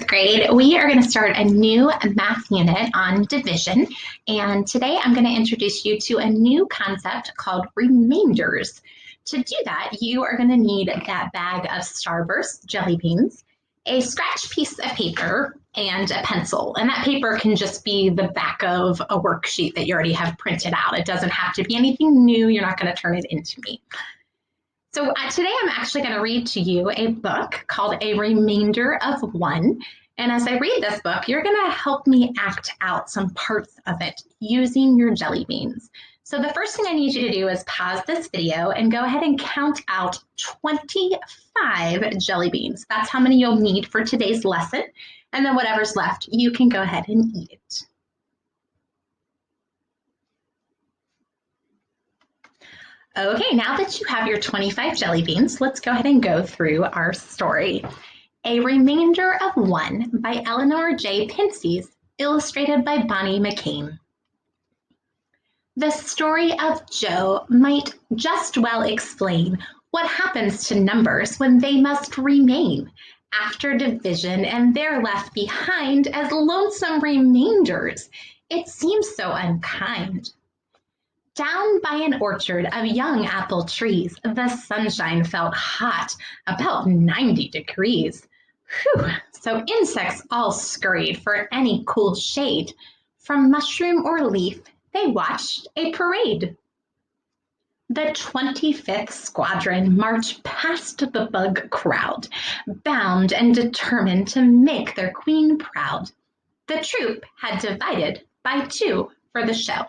grade, we are going to start a new math unit on division. And today I'm going to introduce you to a new concept called remainders. To do that, you are going to need that bag of Starburst jelly beans, a scratch piece of paper, and a pencil. And that paper can just be the back of a worksheet that you already have printed out. It doesn't have to be anything new. You're not going to turn it into me. So today I'm actually going to read to you a book called A Remainder of One. And as I read this book, you're going to help me act out some parts of it using your jelly beans. So the first thing I need you to do is pause this video and go ahead and count out 25 jelly beans. That's how many you'll need for today's lesson. And then whatever's left, you can go ahead and eat it. Okay, now that you have your 25 jelly beans, let's go ahead and go through our story. A Remainder of One by Eleanor J. Pinces, illustrated by Bonnie McCain. The story of Joe might just well explain what happens to numbers when they must remain after division and they're left behind as lonesome remainders. It seems so unkind. Down by an orchard of young apple trees, the sunshine felt hot, about 90 degrees. Whew, so insects all scurried for any cool shade. From mushroom or leaf, they watched a parade. The 25th Squadron marched past the bug crowd, bound and determined to make their queen proud. The troop had divided by two for the show.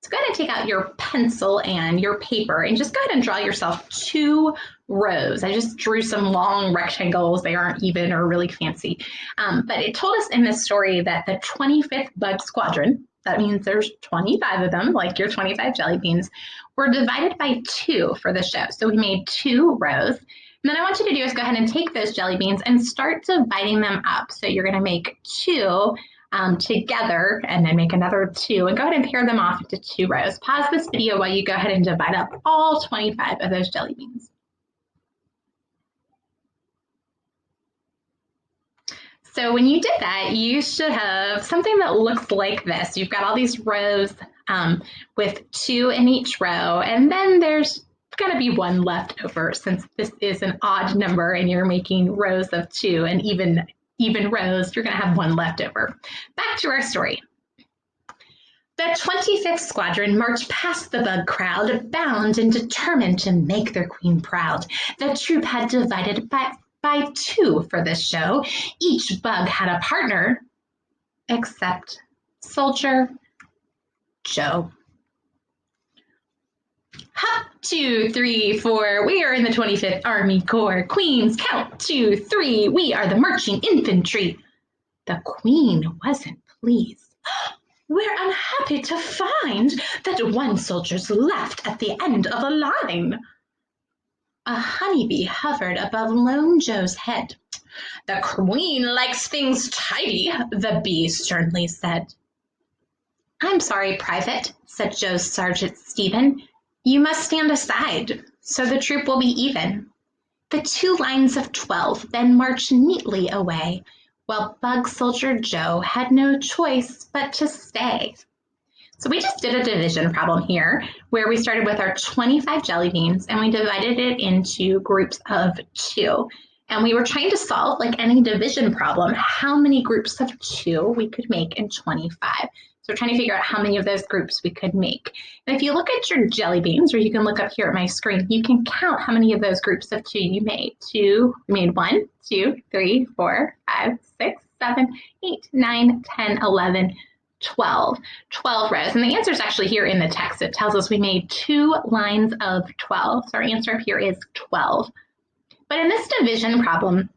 So go ahead and take out your pencil and your paper and just go ahead and draw yourself two rows. I just drew some long rectangles. They aren't even or really fancy. But it told us in this story that the 25th Bug Squadron, that means there's 25 of them, like your 25 jelly beans, were divided by two for the show. So we made two rows. And then I want you to do is go ahead and take those jelly beans and start dividing them up. So you're going to make two together and then make another two and go ahead and pair them off into two rows. Pause this video while you go ahead and divide up all 25 of those jelly beans. So when you did that, you should have something that looks like this. You've got all these rows with two in each row, and then there's going to be one left over since this is an odd number and you're making rows of two and even rows, you're going to have one left over. Back to our story. The 25th Squadron marched past the bug crowd, bound and determined to make their queen proud. The troop had divided by two for this show. Each bug had a partner, except Soldier Joe. Hop, 2, 3, 4, we are in the 25th Army Corps. Queens, count, 2, 3, we are the marching infantry. The queen wasn't pleased. We're unhappy to find that one soldier's left at the end of the line. A honeybee hovered above Lone Joe's head. The queen likes things tidy, the bee sternly said. I'm sorry, Private, said Joe's Sergeant Stephen. You must stand aside, so the troop will be even. The two lines of 12 then marched neatly away, while Bug Soldier Joe had no choice but to stay. So we just did a division problem here, where we started with our 25 jelly beans, and we divided it into groups of two. And we were trying to solve, like any division problem, how many groups of two we could make in 25. So we're trying to figure out how many of those groups we could make. And if you look at your jelly beans, or you can look up here at my screen, you can count how many of those groups of two you made. We made 1, 2, 3, 4, 5, 6, 7, 8, 9, 10, 11, 12. 12 rows. And the answer is actually here in the text. It tells us we made two lines of 12. So our answer up here is 12. But in this division problem,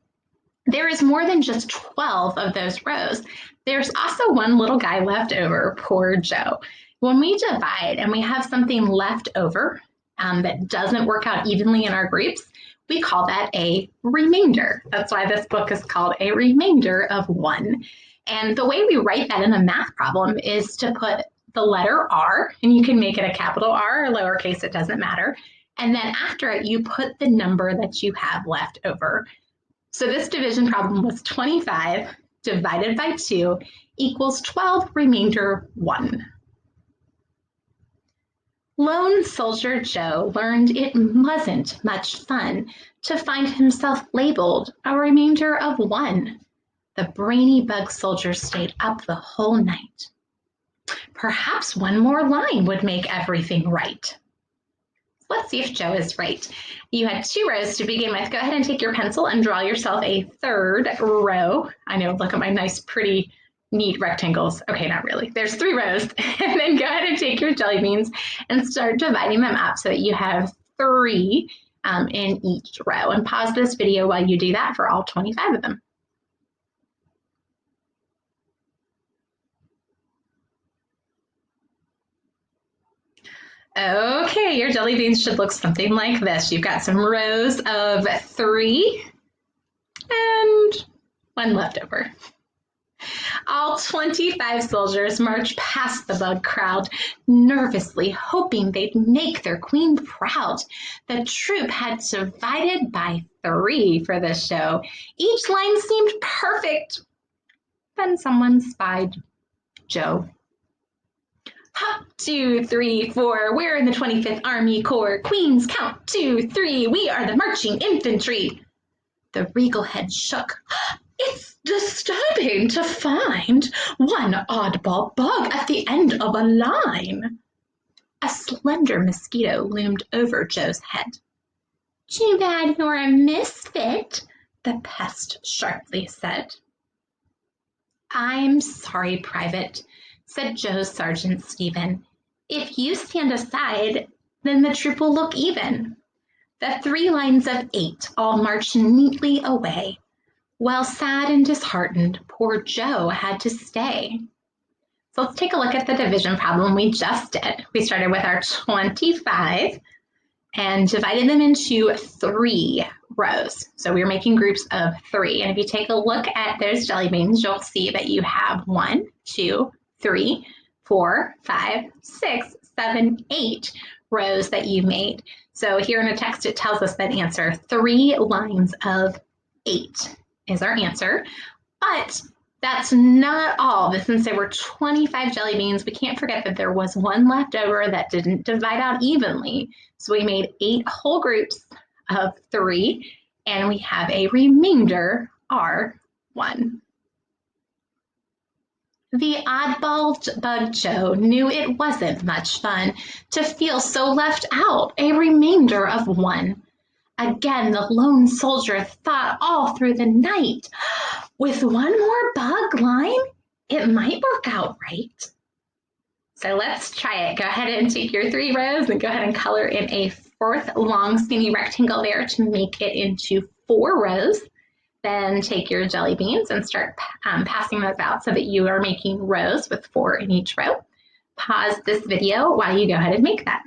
there is more than just 12 of those rows. There's also one little guy left over, poor Joe. When we divide and we have something left over that doesn't work out evenly in our groups, we call that a remainder. That's why this book is called A Remainder of One. And the way we write that in a math problem is to put the letter R, and you can make it a capital R or lowercase, it doesn't matter. And then after it, you put the number that you have left over. So this division problem was 25 divided by 2 equals 12, remainder 1. Lone Soldier Joe learned it wasn't much fun to find himself labeled a remainder of 1. The brainy bug soldier stayed up the whole night. Perhaps one more line would make everything right. Let's see if Joe is right. You had 2 rows to begin with. Go ahead and take your pencil and draw yourself a 3rd row. I know, look at my nice, pretty, neat rectangles. Okay, not really. There's 3 rows. And then go ahead and take your jelly beans and start dividing them up so that you have 3 in each row. And pause this video while you do that for all 25 of them. Okay, your jelly beans should look something like this. You've got some rows of 3 and 1 left over. All 25 soldiers marched past the bug crowd, nervously hoping they'd make their queen proud. The troop had divided by 3 for this show. Each line seemed perfect. Then someone spied Joe. Hop, 2, 3, 4, we're in the 25th Army Corps. Queens, count, 2, 3, we are the marching infantry. The regal head shook. It's disturbing to find one oddball bug at the end of a line. A slender mosquito loomed over Joe's head. Too bad you're a misfit, the pest sharply said. I'm sorry, Private, said Joe's Sergeant Stephen. If you stand aside, then the troop will look even. The 3 lines of 8 all marched neatly away. While sad and disheartened, poor Joe had to stay. So let's take a look at the division problem we just did. We started with our 25 and divided them into 3 rows. So we were making groups of 3. And if you take a look at those jelly beans, you'll see that you have 1, 2, 3, 4, 5, 6, 7, 8 rows that you made. So here in the text, it tells us that answer 3 lines of 8 is our answer. But that's not all. Since there were 25 jelly beans, we can't forget that there was 1 left over that didn't divide out evenly. So we made 8 whole groups of 3, and we have a remainder, R1. The oddball bug Joe knew it wasn't much fun to feel so left out, a remainder of 1. Again, the lone soldier thought all through the night. With 1 more bug line, it might work out right. So let's try it. Go ahead and take your 3 rows and go ahead and color in a 4th long skinny rectangle there to make it into 4 rows. Then take your jelly beans and start passing those out so that you are making rows with 4 in each row. Pause this video while you go ahead and make that.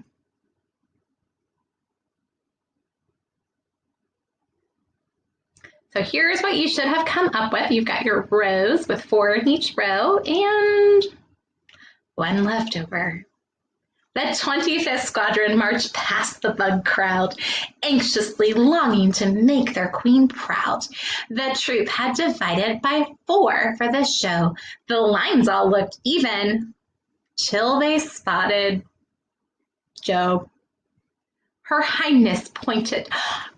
So here's what you should have come up with. You've got your rows with 4 in each row and 1 left over. The 25th Squadron marched past the bug crowd, anxiously longing to make their queen proud. The troop had divided by 4 for the show. The lines all looked even till they spotted Joe. Her Highness pointed.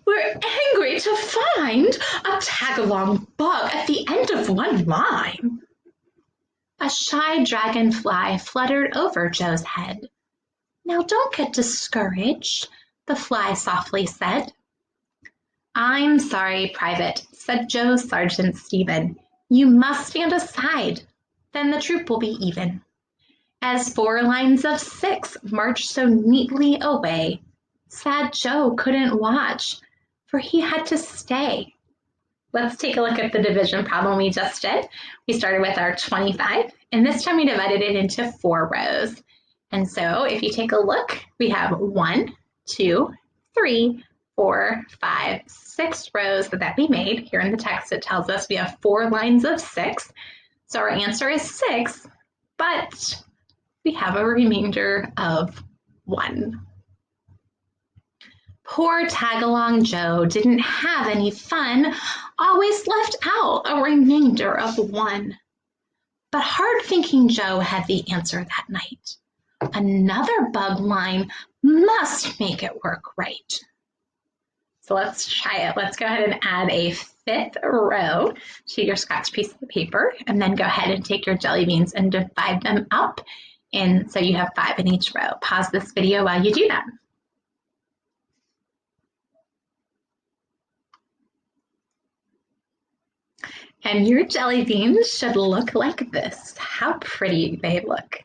We're angry to find a tag-along bug at the end of 1 line. A shy dragonfly fluttered over Joe's head. Now don't get discouraged, the fly softly said. I'm sorry, Private, said Joe's Sergeant Stephen. You must stand aside, then the troop will be even. As 4 lines of 6 marched so neatly away, sad Joe couldn't watch, for he had to stay. Let's take a look at the division problem we just did. We started with our 25, and this time we divided it into 4 rows. And so if you take a look, we have 1, 2, 3, 4, 5, 6 rows that we made. Here in the text, it tells us we have 4 lines of 6. So our answer is 6, but we have a remainder of 1. Poor Tagalong Joe didn't have any fun. always left out a remainder of 1. But hard-thinking Joe had the answer that night. Another bug line must make it work right. So let's try it. Let's go ahead and add a 5th row to your scratch piece of paper, and then go ahead and take your jelly beans and divide them up. And so you have 5 in each row. Pause this video while you do that. And your jelly beans should look like this. How pretty they look.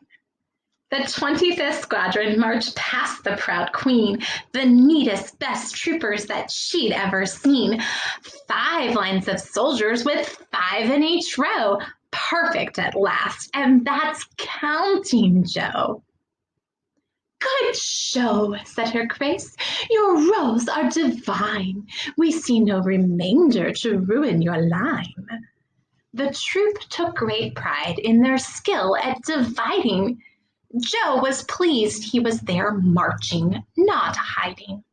The 25th Squadron marched past the proud queen, the neatest, best troopers that she'd ever seen. 5 lines of soldiers with 5 in each row. Perfect at last, and that's counting, Joe. Good Joe, said her grace, your rows are divine. We see no remainder to ruin your line. The troop took great pride in their skill at dividing. Joe was pleased he was there marching, not hiding.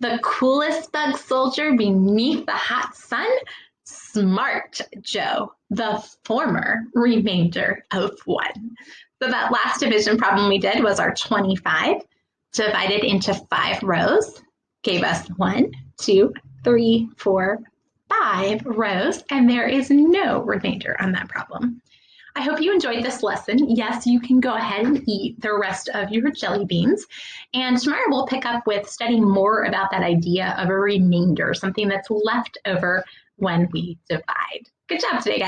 The coolest bug soldier beneath the hot sun, smart Joe, the former remainder of 1. So that last division problem we did was our 25 divided into 5 rows, gave us 1, 2, 3, 4, 5 rows, and there is no remainder on that problem. I hope you enjoyed this lesson. Yes, you can go ahead and eat the rest of your jelly beans. And tomorrow we'll pick up with studying more about that idea of a remainder, something that's left over when we divide. Good job today, guys.